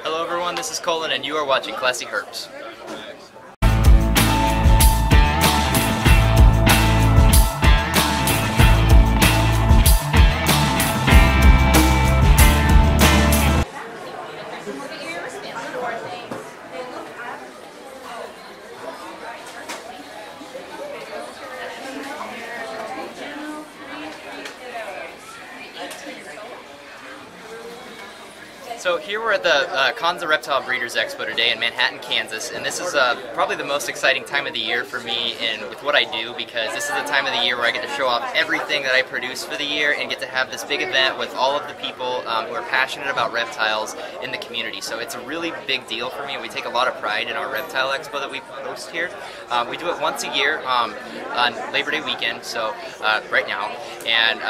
Hello everyone, this is Colin and you are watching ClassyHerps. So here we're at the Konza Reptile Breeders Expo today in Manhattan, Kansas, and this is probably the most exciting time of the year for me and with what I do, because this is the time of the year where I get to show off everything that I produce for the year and get to have this big event with all of the people who are passionate about reptiles in the community. So it's a really big deal for me, and we take a lot of pride in our Reptile Expo that we host here. We do it once a year on Labor Day weekend, so right now, and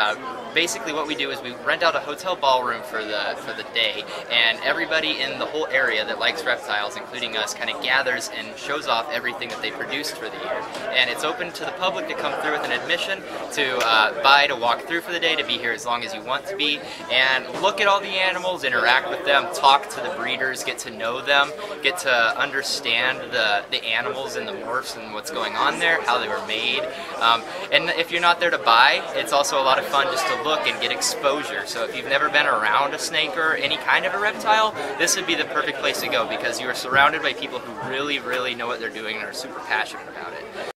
basically what we do is we rent out a hotel ballroom for the day, and everybody in the whole area that likes reptiles, including us, kind of gathers and shows off everything that they produced for the year. And it's open to the public to come through with an admission, to buy, to walk through for the day, to be here as long as you want to be, and look at all the animals, interact with them, talk to the breeders, get to know them, get to understand the animals and the morphs and what's going on there, how they were made. And if you're not there to buy, it's also a lot of fun just to look and get exposure. So if you've never been around a snake or any kind of a reptile, this would be the perfect place to go, because you are surrounded by people who really, really know what they're doing and are super passionate about it.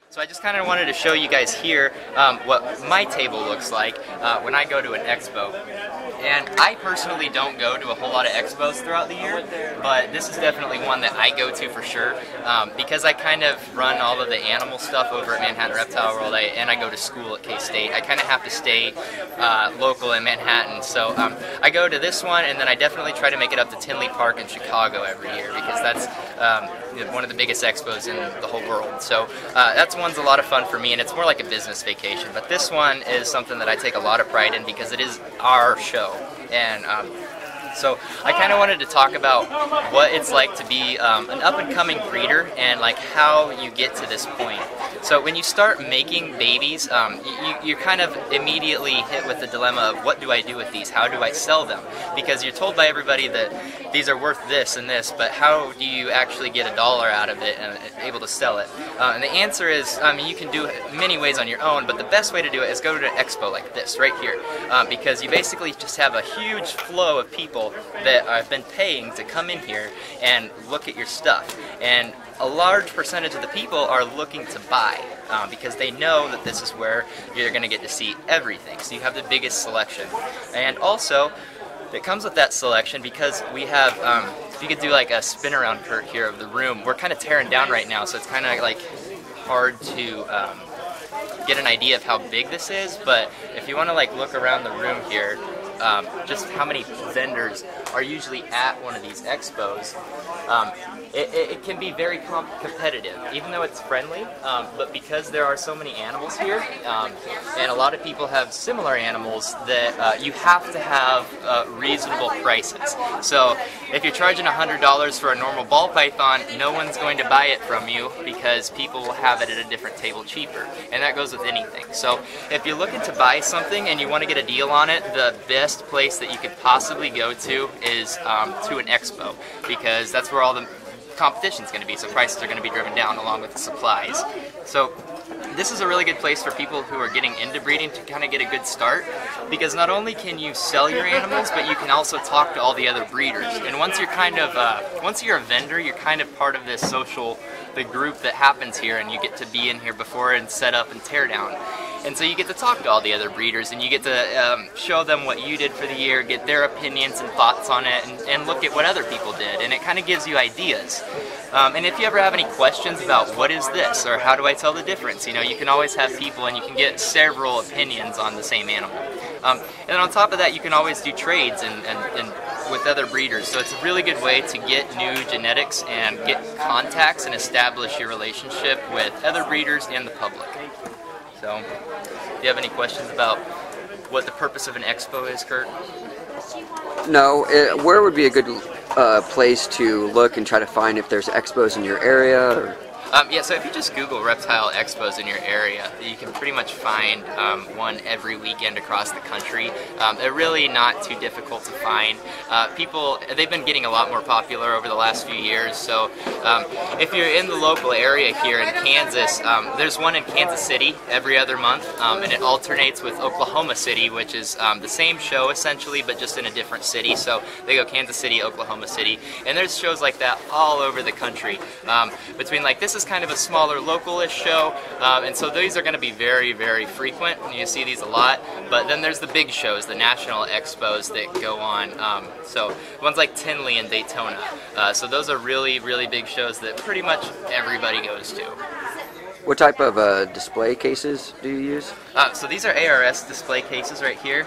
So I just kind of wanted to show you guys here what my table looks like when I go to an expo. And I personally don't go to a whole lot of expos throughout the year, but this is definitely one that I go to for sure, because I kind of run all of the animal stuff over at Manhattan Reptile World, and I go to school at K-State. I kind of have to stay local in Manhattan, so I go to this one, and then I definitely try to make it up to Tinley Park in Chicago every year, because that's one of the biggest expos in the whole world. So that's one's a lot of fun for me, and it's more like a business vacation. But this one is something that I take a lot of pride in, because it is our show. And so I kind of wanted to talk about what it's like to be an up-and-coming breeder, and like how you get to this point. So when you start making babies, you're kind of immediately hit with the dilemma of, what do I do with these? How do I sell them? Because you're told by everybody that these are worth this and this, but how do you actually get $1 out of it and able to sell it? And the answer is, you can do it many ways on your own, but the best way to do it is go to an expo like this right here, because you basically just have a huge flow of people that have been paying to come in here and look at your stuff. And a large percentage of the people are looking to buy, because they know that this is where you're going to get to see everything. So you have the biggest selection. And also, it comes with that selection because we have, if you could do like a spin around, Kurt, here of the room, we're kind of tearing down right now, so it's kind of like hard to get an idea of how big this is. But if you want to like look around the room here, just how many vendors are usually at one of these expos, it can be very competitive, even though it's friendly, but because there are so many animals here, and a lot of people have similar animals, that you have to have reasonable prices. So if you're charging $100 for a normal ball python, no one's going to buy it from you, because people will have it at a different table cheaper, and that goes with anything. So if you're looking to buy something and you want to get a deal on it, the best place that you could possibly go to is to an expo, because that's where all the competition is going to be, so prices are going to be driven down along with the supplies. So this is a really good place for people who are getting into breeding to kind of get a good start, because not only can you sell your animals, but you can also talk to all the other breeders. And once you're kind of once you're a vendor, you're kind of part of this the group that happens here, and you get to be in here before and set up and tear down. And so you get to talk to all the other breeders, and you get to show them what you did for the year, get their opinions and thoughts on it, and look at what other people did, and it kind of gives you ideas. And if you ever have any questions about what is this, or how do I tell the difference, you can always have people, and you can get several opinions on the same animal. And then on top of that, you can always do trades and with other breeders. So it's a really good way to get new genetics and get contacts and establish your relationship with other breeders and the public. So, do you have any questions about what the purpose of an expo is, Kurt? No. Where would be a good place to look and try to find if there's expos in your area? Or? Yeah, so if you just Google Reptile Expos in your area, you can pretty much find one every weekend across the country. They're really not too difficult to find. They've been getting a lot more popular over the last few years, so if you're in the local area here in Kansas, there's one in Kansas City every other month, and it alternates with Oklahoma City, which is the same show essentially, but just in a different city. So they go Kansas City, Oklahoma City, and there's shows like that all over the country. Between like this is kind of a smaller local-ish show, and so these are going to be very, very frequent, and you see these a lot. But then there's the big shows, the national expos that go on. So ones like Tinley and Daytona. So those are really, really big shows that pretty much everybody goes to. What type of display cases do you use? So these are ARS display cases right here.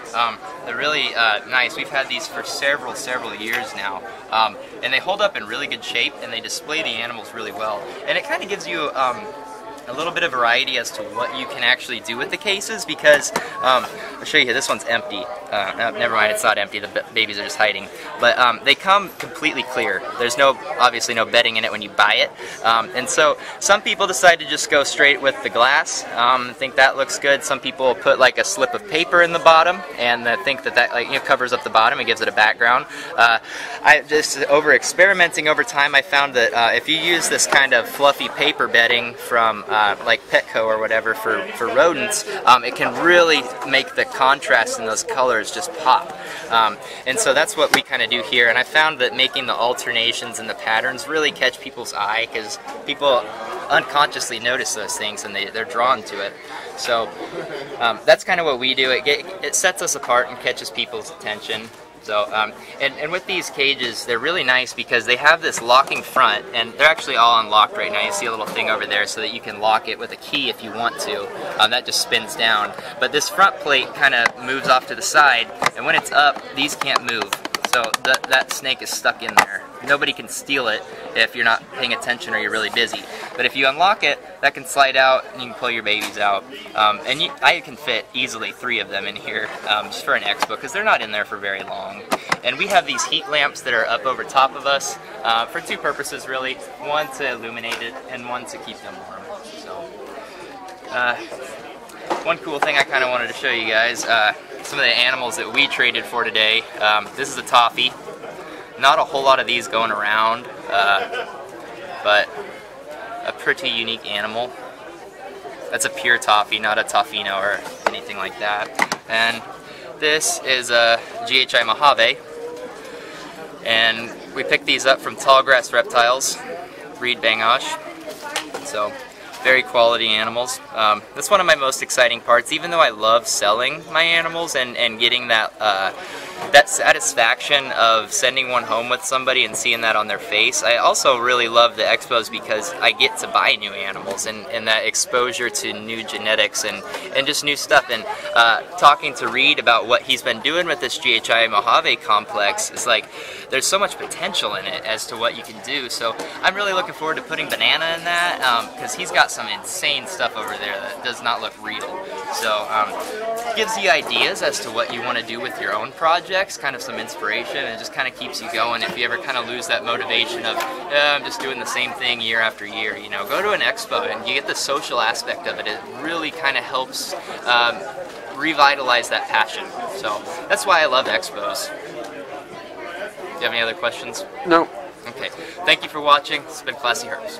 They're really nice. We've had these for several years now. And they hold up in really good shape, and they display the animals really well. And it kind of gives you a little bit of variety as to what you can actually do with the cases, because I'll show you here. This one's empty. Never mind, it's not empty. The babies are just hiding. But they come completely clear. There's obviously no bedding in it when you buy it. And so some people decide to just go straight with the glass. Think that looks good. Some people put like a slip of paper in the bottom, and think that like, covers up the bottom and gives it a background. I just over experimenting over time, I found that if you use this kind of fluffy paper bedding from like Petco or whatever for rodents, it can really make the contrast in those colors just pop. And so that's what we kind of do here. And I found that making the alternations and the patterns really catch people's eye, because people unconsciously notice those things and they're drawn to it. So that's kind of what we do. It sets us apart and catches people's attention. So, and with these cages, they're really nice because they have this locking front, and they're actually all unlocked right now. You see a little thing over there so that you can lock it with a key if you want to. That just spins down. But this front plate kind of moves off to the side, and when it's up, these can't move. So that snake is stuck in there. Nobody can steal it if you're not paying attention or you're really busy. But if you unlock it, that can slide out and you can pull your babies out. I can fit easily 3 of them in here just for an expo, because they're not in there for very long. And we have these heat lamps that are up over top of us for 2 purposes really. One to illuminate it, and one to keep them warm. So, one cool thing I kind of wanted to show you guys, some of the animals that we traded for today. This is a toffee. Not a whole lot of these going around, but a pretty unique animal. That's a pure toffee, not a toffino or anything like that. And this is a GHI Mojave, and we picked these up from Tallgrass Reptiles, breed Bangladesh. So very quality animals. That's one of my most exciting parts, even though I love selling my animals and getting that that satisfaction of sending one home with somebody and seeing that on their face. I also really love the expos because I get to buy new animals and that exposure to new genetics and just new stuff. And talking to Reed about what he's been doing with this GHI Mojave complex is like, there's so much potential in it as to what you can do. So I'm really looking forward to putting Banana in that, because he's got some insane stuff over there that does not look real. So it gives you ideas as to what you want to do with your own projects, kind of some inspiration, and it just kind of keeps you going if you ever kind of lose that motivation of, I'm just doing the same thing year after year. You know, go to an expo and you get the social aspect of it. It really kind of helps revitalize that passion. So that's why I love expos. Do you have any other questions? No. Okay. Thank you for watching. It's been ClassyHerps.